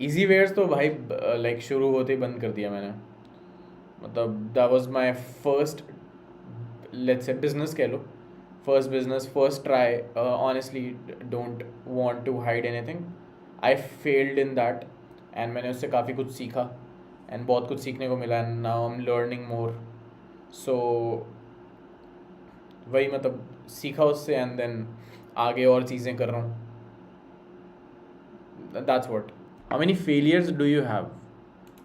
Easy wears तो भाई like शुरू होते ही बंद कर दिया मैंने। मतलब that was my first, let's say business कह लो, first business, first try. Honestly don't want to hide anything, I failed in that and मैंने उससे काफ़ी कुछ सीखा एंड बहुत कुछ सीखने को मिला and now I am learning more. So वही मतलब सीखा उससे एंड देन आगे और चीज़ें कर रहा हूँ। That's what. How many failures do you have?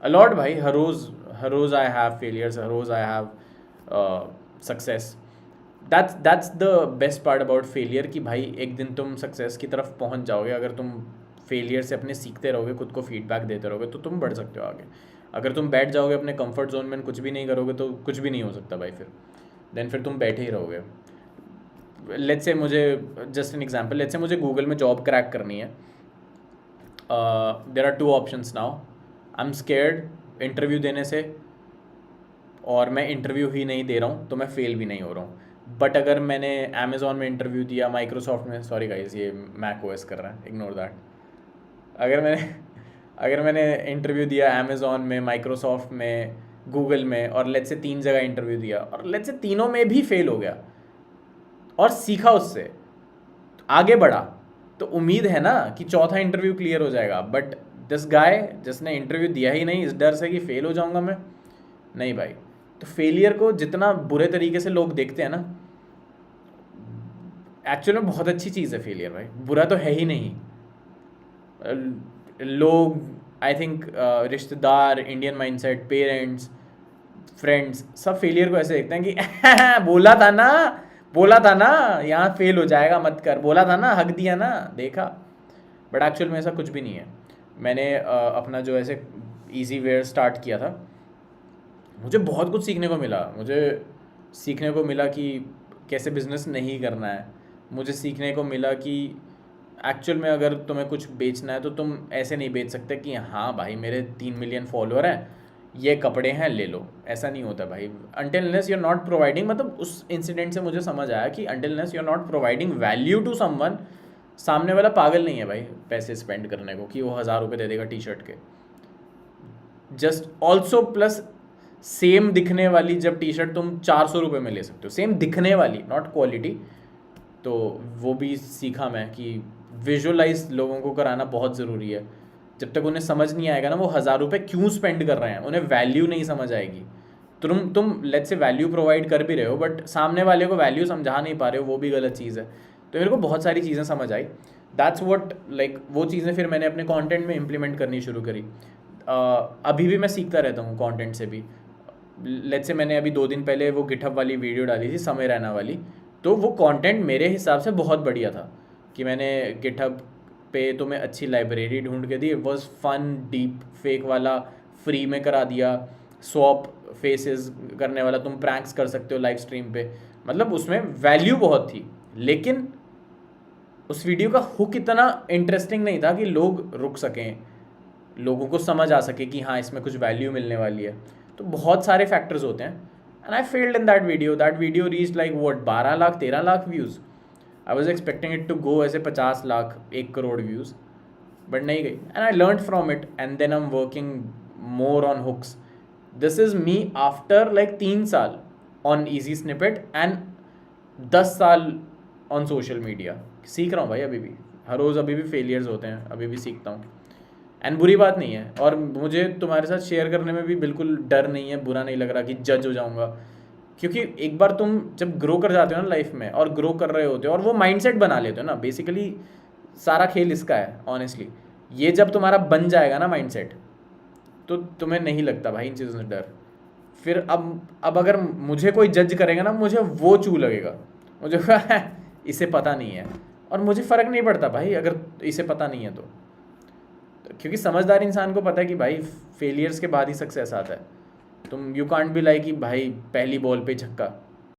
A lot भाई, हर रोज़ आई हैव फेलियर्स, हर रोज़ I have success. That's the best part about failure कि भाई एक दिन तुम सक्सेस की तरफ पहुंच जाओगे। अगर तुम फेलियर से अपने सीखते रहोगे, खुद को फीडबैक देते रहोगे, तो तुम बढ़ सकते हो आगे। अगर तुम बैठ जाओगे अपने कंफर्ट जोन में, कुछ भी नहीं करोगे, तो कुछ भी नहीं हो सकता भाई। फिर तुम बैठे ही रहोगे। लेट्स से मुझे, just an example, let's say मुझे गूगल में जॉब क्रैक करनी है। There are two options now. I am scared interview देने से, और मैं इंटरव्यू ही नहीं दे रहा हूँ तो मैं फेल भी नहीं हो रहा हूँ। बट अगर मैंने अमेज़ॉन में इंटरव्यू दिया, माइक्रोसॉफ्ट में, सॉरी गाइस ये मैक ओएस कर रहा है, इग्नोर दैट। अगर मैंने अगर मैंने इंटरव्यू दिया अमेज़ॉन में, माइक्रोसॉफ्ट में, गूगल में, और लेट्स से 3 जगह इंटरव्यू दिया और लेट्स से तीनों में भी फेल हो गया और सीखा उससे, तो आगे बढ़ा, तो उम्मीद है ना कि चौथा इंटरव्यू क्लियर हो जाएगा। बट दिस गाय जिसने इंटरव्यू दिया ही नहीं, इस डर से कि फेल हो जाऊंगा मैं, नहीं भाई। तो फेलियर को जितना बुरे तरीके से लोग देखते हैं ना, एक्चुअल में बहुत अच्छी चीज़ है फेलियर भाई, बुरा तो है ही नहीं। लोग, आई थिंक रिश्तेदार, इंडियन माइंडसेट, पेरेंट्स, फ्रेंड्स, सब फेलियर को ऐसे देखते हैं कि बोला था ना यहाँ फेल हो जाएगा, मत कर, बोला था ना, हक दिया ना, देखा। बट एक्चुअल में ऐसा कुछ भी नहीं है। मैंने अपना जो ऐसे इजी वेयर स्टार्ट किया था, मुझे बहुत कुछ सीखने को मिला। मुझे सीखने को मिला कि कैसे बिज़नेस नहीं करना है। मुझे सीखने को मिला कि एक्चुअल में अगर तुम्हें कुछ बेचना है तो तुम ऐसे नहीं बेच सकते कि हाँ भाई मेरे 3 मिलियन फॉलोअर हैं, ये कपड़े हैं, ले लो। ऐसा नहीं होता भाई। Until unless you are not providing, मतलब उस इंसिडेंट से मुझे समझ आया कि until unless you are not providing value to someone, सामने वाला पागल नहीं है भाई पैसे स्पेंड करने को कि वो 1000 रुपये दे देगा टी शर्ट के। जस्ट ऑल्सो प्लस, सेम दिखने वाली जब टी शर्ट तुम 400 रुपये में ले सकते हो, सेम दिखने वाली, नॉट क्वालिटी। तो वो भी सीखा मैं कि विजुअलाइज लोगों को कराना बहुत ज़रूरी है। जब तक उन्हें समझ नहीं आएगा ना वो 1000 रुपये क्यों स्पेंड कर रहे हैं, उन्हें वैल्यू नहीं समझ आएगी। तुम लेट्स से वैल्यू प्रोवाइड कर भी रहे हो, बट सामने वाले को वैल्यू समझा नहीं पा रहे हो, वो भी गलत चीज़ है। तो मेरे को बहुत सारी चीज़ें समझ आई। दैट्स व्हाट, लाइक वो चीज़ें फिर मैंने अपने कंटेंट में इम्प्लीमेंट करनी शुरू करी। अभी भी मैं सीखता रहता हूँ कंटेंट से भी। लेट्स से मैंने अभी 2 दिन पहले वो गिटहब वाली वीडियो डाली थी, समय रैना वाली। तो वो कंटेंट मेरे हिसाब से बहुत बढ़िया था कि मैंने गिटहब पे तुम्हें अच्छी लाइब्रेरी ढूंढ के दी। It was fun, deep fake वाला फ्री में करा दिया, स्वॉप फेसेस करने वाला, तुम प्रैंक्स कर सकते हो लाइव स्ट्रीम पे। मतलब उसमें वैल्यू बहुत थी, लेकिन उस वीडियो का हुक इतना इंटरेस्टिंग नहीं था कि लोग रुक सकें, लोगों को समझ आ सके कि हाँ इसमें कुछ वैल्यू मिलने वाली है। तो बहुत सारे फैक्टर्स होते हैं and I failed in that video reach like what 12 lakh 13 lakh views. I was expecting it to go ऐसे 50 लाख 1 करोड़ व्यूज़, बट नहीं गई। And I learn from it and then I am working more on hooks. This is me after like 3 साल on easy snippet and 10 साल on social media. सीख रहा हूँ भाई अभी भी, हर रोज़ अभी भी फेलियर्स होते हैं, अभी भी सीखता हूँ। एंड बुरी बात नहीं है, और मुझे तुम्हारे साथ शेयर करने में भी बिल्कुल डर नहीं है, बुरा नहीं लग रहा कि जज हो जाऊंगा। क्योंकि एक बार तुम जब ग्रो कर जाते हो ना लाइफ में, और ग्रो कर रहे होते हो और वो माइंडसेट बना लेते हो ना, बेसिकली सारा खेल इसका है ऑनेस्टली। ये जब तुम्हारा बन जाएगा ना माइंडसेट, तो तुम्हें नहीं लगता भाई इन चीज़ों से डर। फिर अब अगर मुझे कोई जज करेगा ना, मुझे वो चू लगेगा, मुझे इसे पता नहीं है। और मुझे फ़र्क नहीं पड़ता भाई अगर इसे पता नहीं है तो, क्योंकि समझदार इंसान को पता है कि भाई फेलियर्स के बाद ही सक्सेस आता है। तुम यू कांट बी लाइक कि भाई पहली बॉल पे छक्का,